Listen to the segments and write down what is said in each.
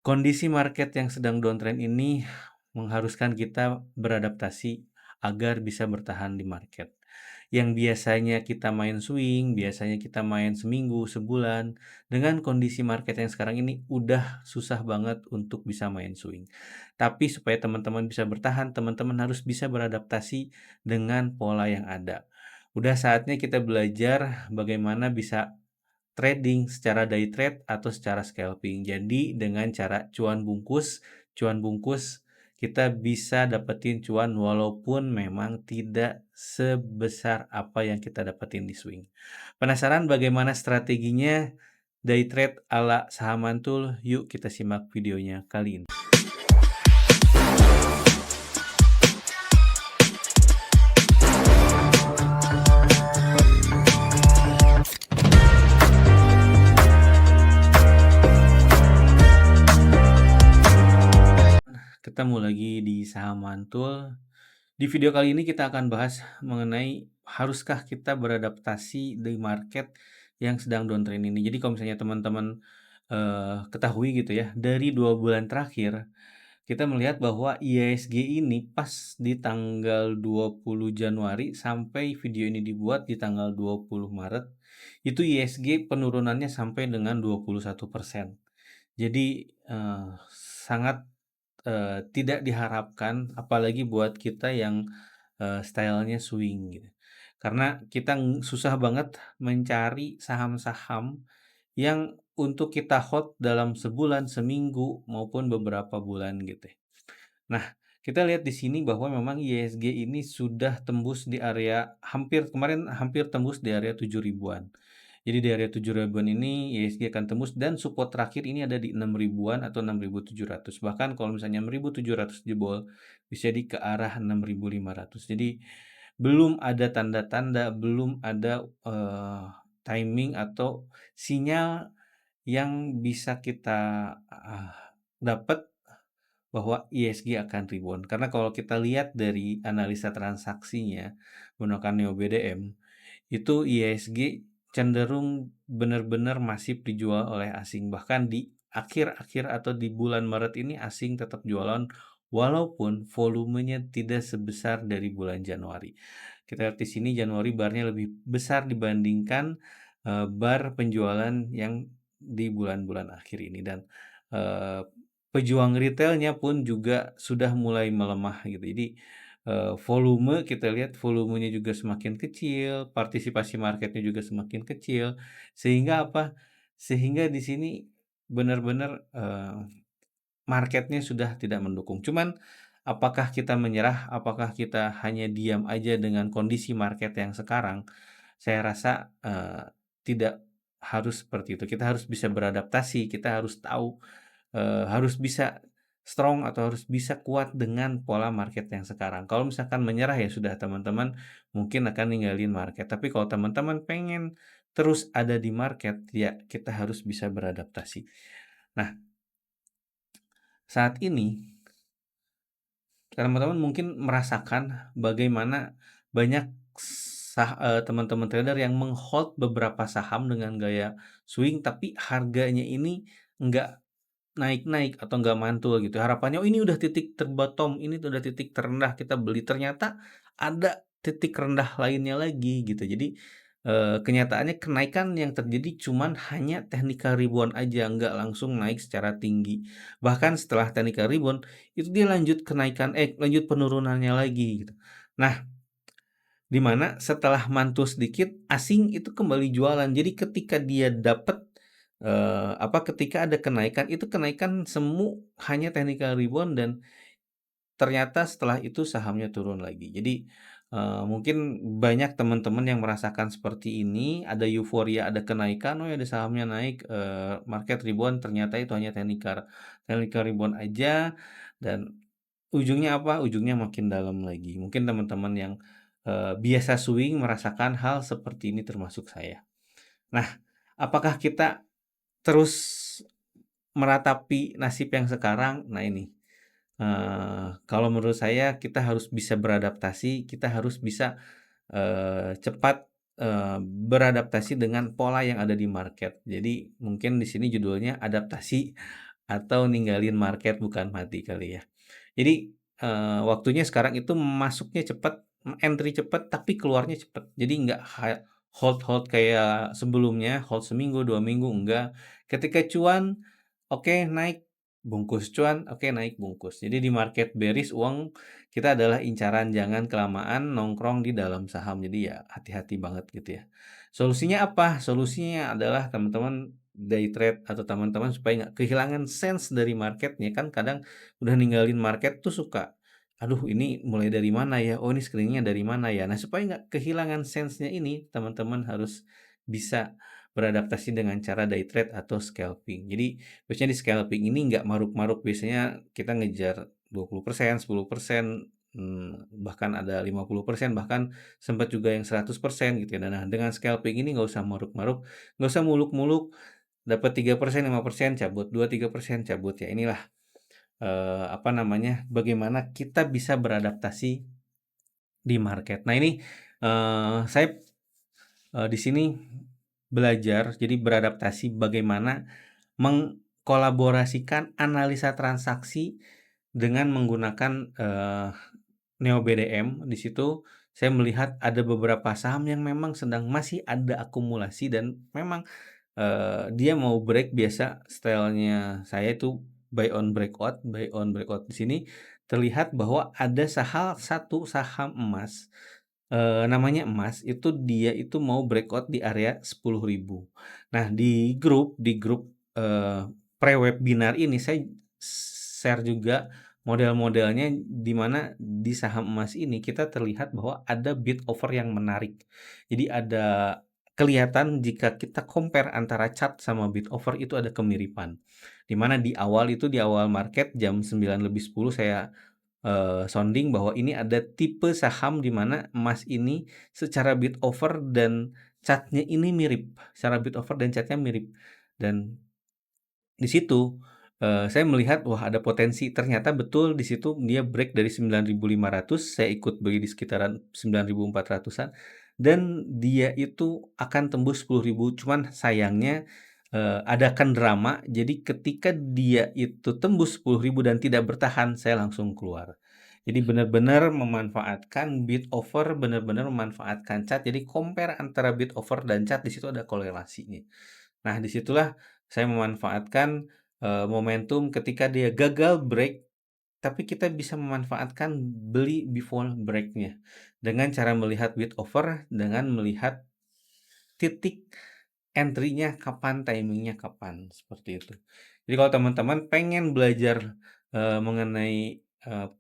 Kondisi market yang sedang downtrend ini mengharuskan kita beradaptasi agar bisa bertahan di market. Yang biasanya kita main swing, biasanya kita main seminggu, sebulan, dengan kondisi market yang sekarang ini udah susah banget untuk bisa main swing. Tapi supaya teman-teman bisa bertahan, teman-teman harus bisa beradaptasi dengan pola yang ada. Udah saatnya kita belajar bagaimana bisa trading secara day trade atau secara scalping. Jadi dengan cara cuan bungkus kita bisa dapetin cuan walaupun memang tidak sebesar apa yang kita dapetin di swing. Penasaran bagaimana strateginya day trade ala saham mantul? Yuk kita simak videonya kali ini. Ketemu lagi di saham mantul. Di video kali ini kita akan bahas mengenai haruskah kita beradaptasi di market yang sedang downtrend ini. Jadi kalau misalnya teman-teman ketahui gitu ya, dari 2 bulan terakhir kita melihat bahwa IISG ini pas di tanggal 20 Januari sampai video ini dibuat di tanggal 20 Maret, itu IISG penurunannya sampai dengan 21%. Jadi sangat tidak diharapkan apalagi buat kita yang style-nya swing gitu. Karena kita susah banget mencari saham-saham yang untuk kita hold dalam sebulan, seminggu, maupun beberapa bulan gitu ya. Nah, kita lihat di sini bahwa memang IISG ini sudah tembus di area kemarin hampir tembus di area 7 ribuan. Jadi di area 7 ribuan ini IISG akan tembus dan support terakhir ini ada di 6 ribuan atau 6.700. Bahkan kalau misalnya 6.700 jebol bisa di ke arah 6.500. Jadi belum ada tanda-tanda, belum ada timing atau sinyal yang bisa kita dapat bahwa ISG akan rebound. Karena kalau kita lihat dari analisa transaksinya menggunakan Neo BDM, itu ISG cenderung benar-benar masih dijual oleh asing. Bahkan di akhir-akhir atau di bulan Maret ini asing tetap jualan walaupun volumenya tidak sebesar dari bulan Januari. Kita lihat di sini Januari barnya lebih besar dibandingkan bar penjualan yang di bulan-bulan akhir ini dan eh, pejuang retailnya pun juga sudah mulai melemah gitu. Jadi volume kita lihat volumenya juga semakin kecil, partisipasi marketnya juga semakin kecil, sehingga apa? Sehingga di sini benar-benar marketnya sudah tidak mendukung. Cuman apakah kita menyerah? Apakah kita hanya diam aja dengan kondisi market yang sekarang? Saya rasa tidak harus seperti itu. Kita harus bisa beradaptasi. Kita harus tahu harus bisa strong atau harus bisa kuat dengan pola market yang sekarang. Kalau misalkan menyerah ya sudah teman-teman mungkin akan ninggalin market. Tapi kalau teman-teman pengen terus ada di market, ya kita harus bisa beradaptasi. Nah, saat ini teman-teman mungkin merasakan bagaimana banyak teman-teman trader yang menghold beberapa saham dengan gaya swing tapi harganya ini nggak naik-naik atau nggak mantul gitu. Harapannya, "Oh, ini udah titik terbottom, ini udah titik terendah, kita beli." Ternyata ada titik rendah lainnya lagi gitu. Jadi, kenyataannya kenaikan yang terjadi cuman hanya technical rebound aja, nggak langsung naik secara tinggi. Bahkan setelah technical rebound, itu dia lanjut penurunannya lagi gitu. Nah, di mana setelah mantul sedikit, asing itu kembali jualan. Jadi ketika dia dapat ketika ada kenaikan, itu kenaikan semu hanya technical rebound dan ternyata setelah itu sahamnya turun lagi. Jadi, mungkin banyak teman-teman yang merasakan seperti ini, ada euforia, ada kenaikan, "Oh, ya ada sahamnya naik, market rebound," ternyata itu hanya technical rebound aja dan ujungnya apa? Ujungnya makin dalam lagi. Mungkin teman-teman yang, biasa swing merasakan hal seperti ini termasuk saya. Nah, apakah kita terus meratapi nasib yang sekarang? Nah ini, kalau menurut saya kita harus bisa beradaptasi, kita harus bisa, cepat, beradaptasi dengan pola yang ada di market. Jadi mungkin di sini judulnya adaptasi atau ninggalin market bukan mati kali ya. Jadi, waktunya sekarang itu masuknya cepet, entry cepet, tapi keluarnya cepet. Jadi nggak hold-hold kayak sebelumnya, hold seminggu, 2 minggu, enggak. Ketika cuan, oke naik, bungkus, cuan, oke naik, bungkus. Jadi di market bearish uang kita adalah incaran, jangan kelamaan nongkrong di dalam saham. Jadi ya hati-hati banget gitu ya. Solusinya apa? Solusinya adalah teman-teman day trade atau teman-teman supaya nggak kehilangan sense dari marketnya. Kan kadang udah ninggalin market tuh suka, "Aduh ini mulai dari mana ya? Oh ini screening dari mana ya?" Nah supaya nggak kehilangan sense-nya ini, teman-teman harus bisa beradaptasi dengan cara day trade atau scalping. Jadi biasanya di scalping ini nggak maruk-maruk, biasanya kita ngejar 20%, 10%, bahkan ada 50%, bahkan sempat juga yang 100% gitu ya. Nah dengan scalping ini nggak usah maruk-maruk, nggak usah muluk-muluk, dapat 3%, 5% cabut, 2, 3% cabut, ya inilah apa namanya, bagaimana kita bisa beradaptasi di market. Nah ini, saya, di sini belajar, jadi beradaptasi bagaimana mengkolaborasikan analisa transaksi dengan menggunakan, Neo BDM. Di situ saya melihat ada beberapa saham yang memang sedang masih ada akumulasi dan memang dia mau break, biasa style-nya saya itu buy on breakout. Di sini terlihat bahwa ada satu saham emas, namanya emas, itu dia itu mau breakout di area 10.000. Nah di grup, pre-webinar ini saya share juga model-modelnya, di mana di saham emas ini kita terlihat bahwa ada bid offer yang menarik. Jadi ada kelihatan jika kita compare antara chart sama bid offer itu ada kemiripan. Di mana di awal market jam 9:10 saya, sounding bahwa ini ada tipe saham di mana emas ini secara bid offer dan chart-nya ini mirip, secara bid offer dan chart-nya mirip. Dan di situ, saya melihat, wah ada potensi, ternyata betul di situ dia break dari 9.500, saya ikut beli di sekitaran 9.400-an, dan dia itu akan tembus 10.000, cuman sayangnya, adakan drama, jadi ketika dia itu tembus 10.000 dan tidak bertahan, saya langsung keluar. Jadi benar-benar memanfaatkan bid offer, benar-benar memanfaatkan chart, jadi compare antara bid offer dan chart, di situ ada korelasinya. Nah, disitulah saya memanfaatkan, momentum ketika dia gagal break, tapi kita bisa memanfaatkan beli before break-nya. Dengan cara melihat bid offer, dengan melihat titik entry-nya kapan, timing-nya kapan, seperti itu. Jadi kalau teman-teman pengen belajar, mengenai,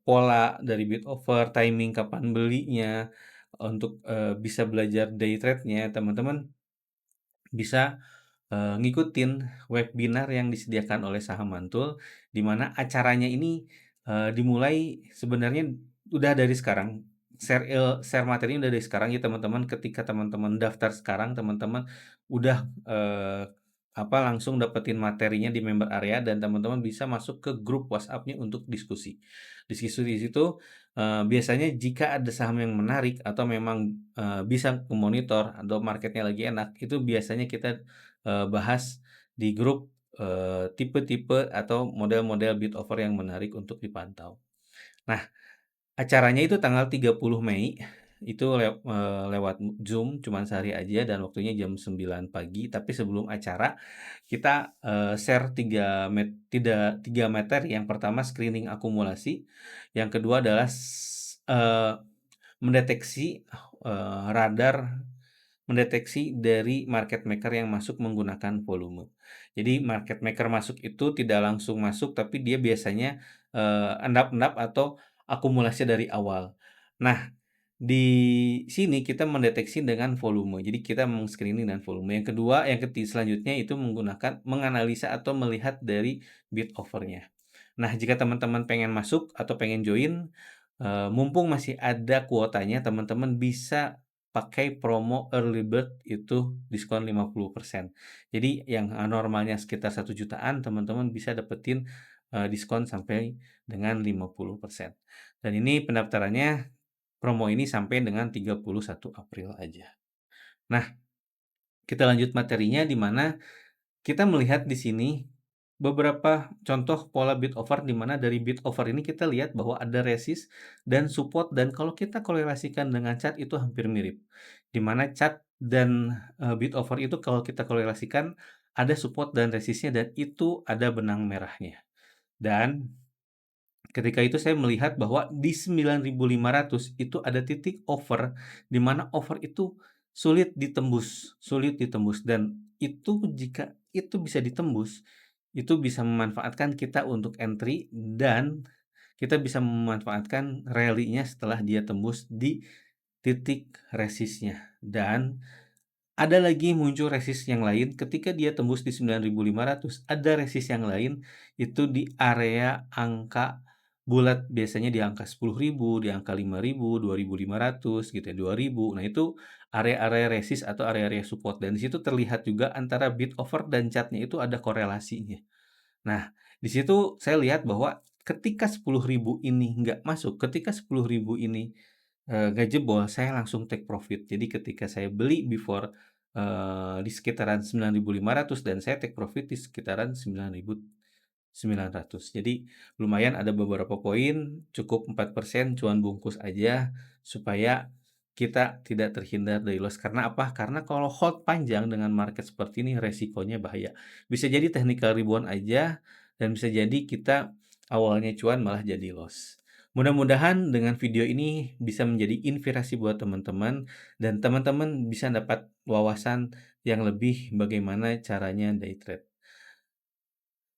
pola dari bid offer, timing kapan belinya, untuk, bisa belajar day trade-nya, teman-teman bisa ngikutin webinar yang disediakan oleh Saham Mantul, di mana acaranya ini, dimulai sebenarnya udah dari sekarang, share materinya udah dari sekarang ya teman-teman. Ketika teman-teman daftar sekarang, teman-teman udah, langsung dapetin materinya di member area dan teman-teman bisa masuk ke grup WhatsApp-nya untuk diskusi. Diskusi di situ, biasanya jika ada saham yang menarik atau memang, bisa memonitor atau marketnya lagi enak, itu biasanya kita bahas di grup, tipe-tipe atau model-model bid offer yang menarik untuk dipantau. Nah, acaranya itu tanggal 30 Mei, itu lewat Zoom, cuman sehari aja dan waktunya jam 9 pagi. Tapi sebelum acara, kita, share 3 materi. Yang pertama screening akumulasi, yang kedua adalah mendeteksi, radar mendeteksi dari market maker yang masuk menggunakan volume. Jadi market maker masuk itu tidak langsung masuk, tapi dia biasanya, endap-endap atau akumulasi dari awal. Nah, di sini kita mendeteksi dengan volume, jadi kita meng-screening dengan volume. Yang kedua, selanjutnya itu menggunakan menganalisa atau melihat dari bid offer-nya. Nah, jika teman-teman pengen masuk atau pengen join, mumpung masih ada kuotanya, teman-teman bisa pakai promo early bird itu diskon 50%. Jadi yang, normalnya sekitar 1 jutaan, teman-teman bisa dapetin, diskon sampai dengan 50%. Dan ini pendaftarannya, promo ini sampai dengan 31 April aja. Nah, kita lanjut materinya, di mana kita melihat di sini beberapa contoh pola bid offer di mana dari bid offer ini kita lihat bahwa ada resist dan support dan kalau kita korelasikan dengan chart itu hampir mirip. Di mana chart dan, bid offer itu kalau kita korelasikan ada support dan resistnya dan itu ada benang merahnya. Dan ketika itu saya melihat bahwa di 9.500 itu ada titik over, di mana over itu sulit ditembus dan itu jika itu bisa ditembus, itu bisa memanfaatkan kita untuk entry dan kita bisa memanfaatkan rally-nya setelah dia tembus di titik resistnya dan ada lagi muncul resist yang lain ketika dia tembus di 9.500 ada resist yang lain itu di area angka bulat, biasanya di angka 10.000 di angka 5.000 2.500 gitu ya, 2.000. Nah, itu area-area resist atau area-area support dan di situ terlihat juga antara bid offer dan chart-nya itu ada korelasinya. Nah, di situ saya lihat bahwa ketika 10.000 ini nggak masuk, ketika 10.000 ini, nggak jebol, saya langsung take profit. Jadi ketika saya beli before, di sekitaran 9.500 dan saya take profit di sekitaran 9.900. Jadi lumayan ada beberapa poin, cukup 4% cuan bungkus aja supaya kita tidak terhindar dari loss. Karena apa? Karena kalau hold panjang dengan market seperti ini resikonya bahaya. Bisa jadi technical ribuan aja dan bisa jadi kita awalnya cuan malah jadi loss. Mudah-mudahan dengan video ini bisa menjadi inspirasi buat teman-teman dan teman-teman bisa dapat wawasan yang lebih bagaimana caranya day trade.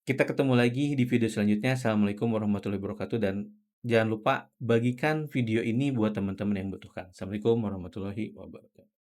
Kita ketemu lagi di video selanjutnya. Assalamualaikum warahmatullahi wabarakatuh dan jangan lupa bagikan video ini buat teman-teman yang membutuhkan. Assalamualaikum warahmatullahi wabarakatuh.